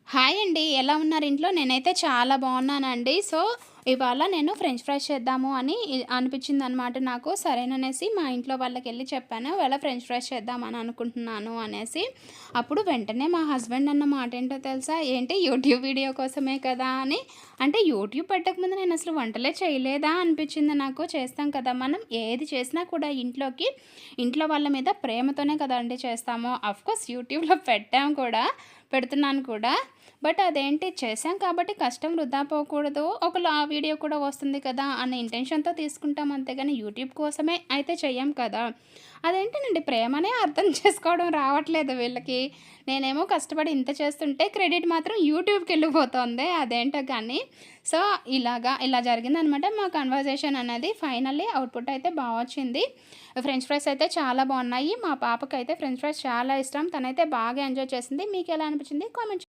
Hi అండి. ఎలా ఉన్నారు ఇంట్లో? నేనైతే చాలా బాగున్నానండి. సో, ఇవాళ నేను ఫ్రెంచ్ ఫ్రైస్ చేద్దాము అని అనిపించిందనమాట నాకు. సరేననేసి మా ఇంట్లో వాళ్ళకెళ్ళి చెప్పాను. ఇవాళ ఫ్రెంచ్ ఫ్రైస్ చేద్దామని అనుకుంటున్నాను అనేసి. అప్పుడు వెంటనే మా హస్బెండ్ అన్న మాటేంటో తెలుసా? ఏంటి యూట్యూబ్ వీడియో కోసమే కదా అని. అంటే యూట్యూబ్ పెట్టకముందు నేనసలు వంటలే చేయలేదా అనిపించింది నాకు. చేస్తాం కదా! మనం ఏది చేసినా కూడా ఇంట్లో వాళ్ళ మీద ప్రేమతోనే కదండీ చేస్తాము. ఆఫ్‌కోర్స్ యూట్యూబ్‌లో పెట్టాం కూడా. పెడుతున్నాను కూడా. బట్ అదేంటి చేశాం కాబట్టి కష్టం వృధా పోకూడదు. ఒకళ ఆ వీడియో కూడా వస్తుంది కదా! అన్న ఇంటెన్షన్‌తో తీసుకుంటాం అంతేగాని యూట్యూబ్ కోసమే అయితే చెయ్యం కదా! అదేంటోనండి ప్రేమనే అర్థం చేసుకోవడం రావట్లేదు వీళ్ళకి. నేనేమో కష్టపడి ఇంత చేస్తుంటే క్రెడిట్ మాత్రం యూట్యూబ్‌కెళ్ళిపోతుంది. అదేంటో కానీ. సో, ఇలా జరిగిందనమాట మా కన్వర్జేషన్ అనేది. ఫైనల్లీ అవుట్‌పుట్ అయితే బా వచ్చింది. ఫ్రెంచ్ ఫ్రైస్ అయితే చాలా బావున్నాయి. మా పాపకైతే ఫ్రెంచ్ ఫ్రైస్ చాలా ఇష్టం. తనైతే బాగా ఎంజాయ్ చేసింది. మీకెలా అనిపించింది? కామెంట్